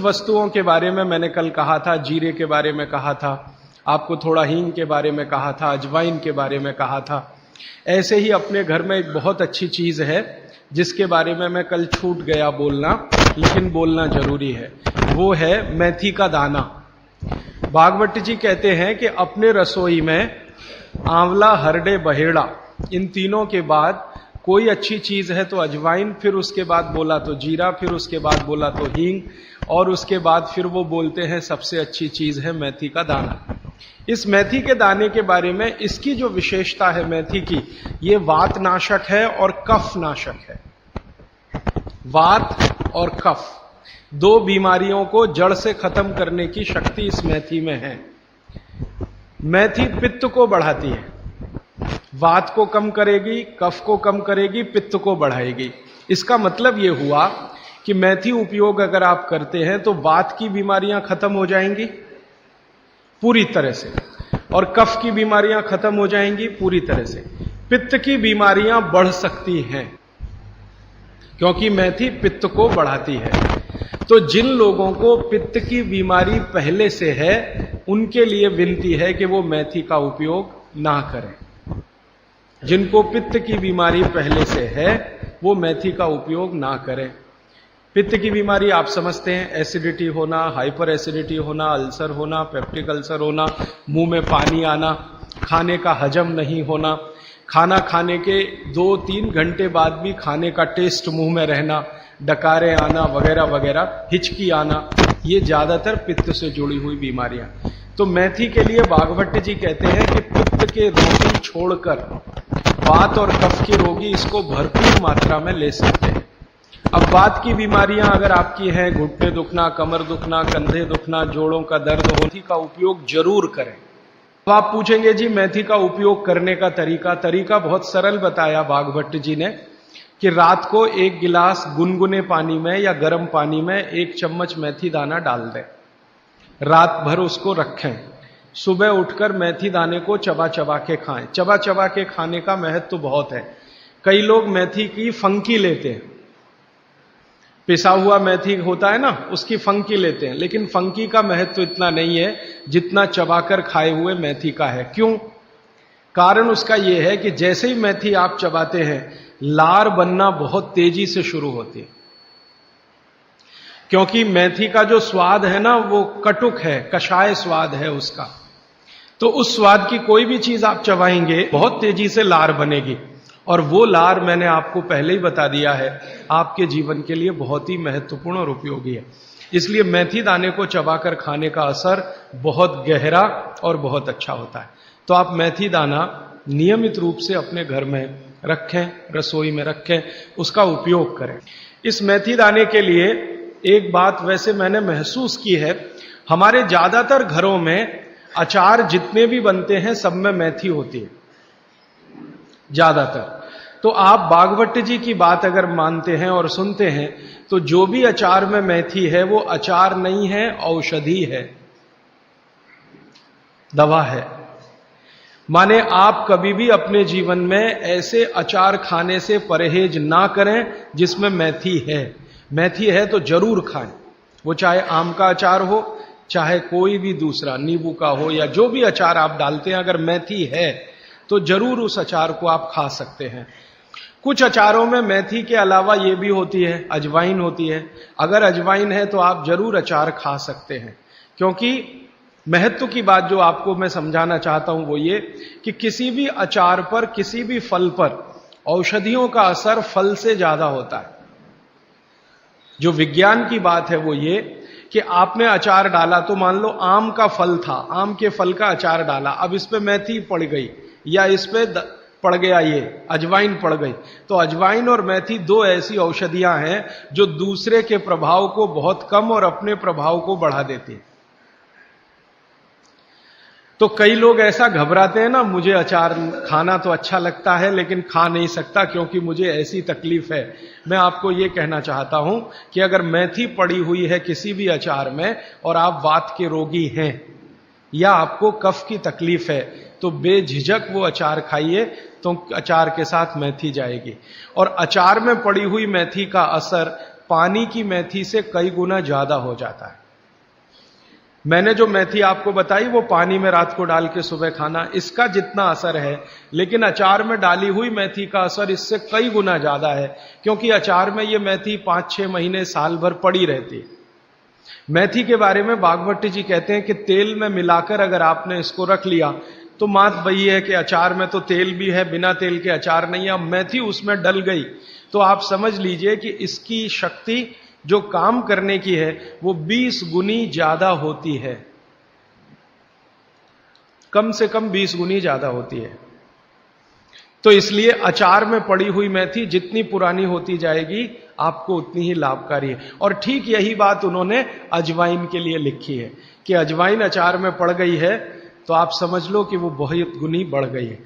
वस्तुओं के बारे में मैंने कल कहा था, जीरे के बारे में कहा था, आपको थोड़ा हींग के बारे में कहा था, अजवाइन के बारे में कहा था। ऐसे ही अपने घर में एक बहुत अच्छी चीज है जिसके बारे में मैं कल छूट गया बोलना, लेकिन बोलना जरूरी है। वो है मेथी का दाना। भागवत जी कहते हैं कि अपने रसोई में आंवला, हरडे, बहेड़ा, इन तीनों के बाद कोई अच्छी चीज है तो अजवाइन, फिर उसके बाद बोला तो जीरा, फिर उसके बाद बोला तो हींग, और उसके बाद फिर वो बोलते हैं सबसे अच्छी चीज है मेथी का दाना। इस मेथी के दाने के बारे में इसकी जो विशेषता है मेथी की, ये वात नाशक है और कफ नाशक है। वात और कफ, दो बीमारियों को जड़ से खत्म करने की शक्ति इस मेथी में है। मेथी पित्त को बढ़ाती है, वात को कम करेगी, कफ को कम करेगी, पित्त को बढ़ाएगी। इसका मतलब यह हुआ कि मेथी उपयोग अगर आप करते हैं तो वात की बीमारियां खत्म हो जाएंगी पूरी तरह से, और कफ की बीमारियां खत्म हो जाएंगी पूरी तरह से। पित्त की बीमारियां बढ़ सकती हैं क्योंकि मेथी पित्त को बढ़ाती है। तो जिन लोगों को पित्त की बीमारी पहले से है, उनके लिए विनती है कि वो मेथी का उपयोग ना करें। जिनको पित्त की बीमारी पहले से है वो मेथी का उपयोग ना करें। पित्त की बीमारी आप समझते हैं, एसिडिटी होना, हाइपर एसिडिटी होना, अल्सर होना, पेप्टिक अल्सर होना, मुंह में पानी आना, खाने का हजम नहीं होना, खाना खाने के 2-3 घंटे बाद भी खाने का टेस्ट मुंह में रहना, डकारे आना वगैरह वगैरह, हिचकी आना, ये ज्यादातर पित्त से जुड़ी हुई बीमारियां। तो मेथी के लिए भागवत जी कहते हैं कि पित्त के रोगी छोड़कर वात और कफ के रोगी इसको भरपूर मात्रा में ले सकते हैं। अब वात की बीमारियां अगर आपकी हैं, घुटने दुखना, कमर दुखना, कंधे दुखना, जोड़ों का दर्द हो, मेथी का उपयोग जरूर करें। अब आप पूछेंगे जी मेथी का उपयोग करने का तरीका बहुत सरल बताया भागवत जी ने कि रात को 1 गिलास गुनगुने पानी में या गर्म पानी में 1 चम्मच मेथी दाना डाल दें, रात भर उसको रखें, सुबह उठकर मेथी दाने को चबा चबा के खाएं। चबा चबा के खाने का महत्व तो बहुत है। कई लोग मेथी की फंकी लेते हैं, पिसा हुआ मेथी होता है ना, उसकी फंकी लेते हैं, लेकिन फंकी का महत्व तो इतना नहीं है जितना चबाकर खाए हुए मेथी का है। क्यों? कारण उसका यह है कि जैसे ही मेथी आप चबाते हैं, लार बनना बहुत तेजी से शुरू होती है, क्योंकि मेथी का जो स्वाद है ना वो कटुक है, कषाय स्वाद है उसका। तो उस स्वाद की कोई भी चीज आप चबाएंगे बहुत तेजी से लार बनेगी, और वो लार मैंने आपको पहले ही बता दिया है आपके जीवन के लिए बहुत ही महत्वपूर्ण और उपयोगी है। इसलिए मेथी दाने को चबाकर खाने का असर बहुत गहरा और बहुत अच्छा होता है। तो आप मेथी दाना नियमित रूप से अपने घर में रखें, रसोई में रखें, उसका उपयोग करें। इस मेथी दाने के लिए एक बात वैसे मैंने महसूस की है, हमारे ज्यादातर घरों में अचार जितने भी बनते हैं सब में मेथी होती है ज्यादातर। तो आप भागवत जी की बात अगर मानते हैं और सुनते हैं तो जो भी अचार में मेथी है वो अचार नहीं है, औषधि है, दवा है। माने आप कभी भी अपने जीवन में ऐसे अचार खाने से परहेज ना करें जिसमें मेथी है। मेथी है तो जरूर खाएं, वो चाहे आम का अचार हो, चाहे कोई भी दूसरा नींबू का हो, या जो भी अचार आप डालते हैं, अगर मेथी है तो जरूर उस अचार को आप खा सकते हैं। कुछ अचारों में मेथी के अलावा ये भी होती है, अजवाइन होती है। अगर अजवाइन है तो आप जरूर अचार खा सकते हैं, क्योंकि महत्व की बात जो आपको मैं समझाना चाहता हूं वो ये कि किसी भी अचार पर, किसी भी फल पर औषधियों का असर फल से ज्यादा होता है। जो विज्ञान की बात है वो ये कि आपने अचार डाला, तो मान लो आम का फल था, आम के फल का अचार डाला, अब इस पे मेथी पड़ गई या इस पे पड़ गया ये अजवाइन पड़ गई, तो अजवाइन और मेथी 2 ऐसी औषधियां हैं जो दूसरे के प्रभाव को बहुत कम और अपने प्रभाव को बढ़ा देती है। तो कई लोग ऐसा घबराते हैं ना, मुझे अचार खाना तो अच्छा लगता है लेकिन खा नहीं सकता क्योंकि मुझे ऐसी तकलीफ है। मैं आपको ये कहना चाहता हूं कि अगर मेथी पड़ी हुई है किसी भी अचार में और आप वात के रोगी हैं या आपको कफ की तकलीफ है, तो बेझिझक वो अचार खाइए, तो अचार के साथ मेथी जाएगी। और अचार में पड़ी हुई मेथी का असर पानी की मेथी से कई गुना ज्यादा हो जाता है। मैंने जो मेथी आपको बताई वो पानी में रात को डाल के सुबह खाना, इसका जितना असर है, लेकिन अचार में डाली हुई मेथी का असर इससे कई गुना ज्यादा है, क्योंकि अचार में ये मेथी 5-6 महीने साल भर पड़ी रहती है। मेथी के बारे में बागभट्ट जी कहते हैं कि तेल में मिलाकर अगर आपने इसको रख लिया तो बात वही है कि अचार में तो तेल भी है, बिना तेल के अचार नहीं है। अब मेथी उसमें डल गई तो आप समझ लीजिए कि इसकी शक्ति जो काम करने की है वो 20 गुनी ज्यादा होती है, कम से कम 20 गुनी ज्यादा होती है। तो इसलिए अचार में पड़ी हुई मेथी जितनी पुरानी होती जाएगी आपको उतनी ही लाभकारी है। और ठीक यही बात उन्होंने अजवाइन के लिए लिखी है कि अजवाइन अचार में पड़ गई है तो आप समझ लो कि वो बहुत गुनी बढ़ गई है।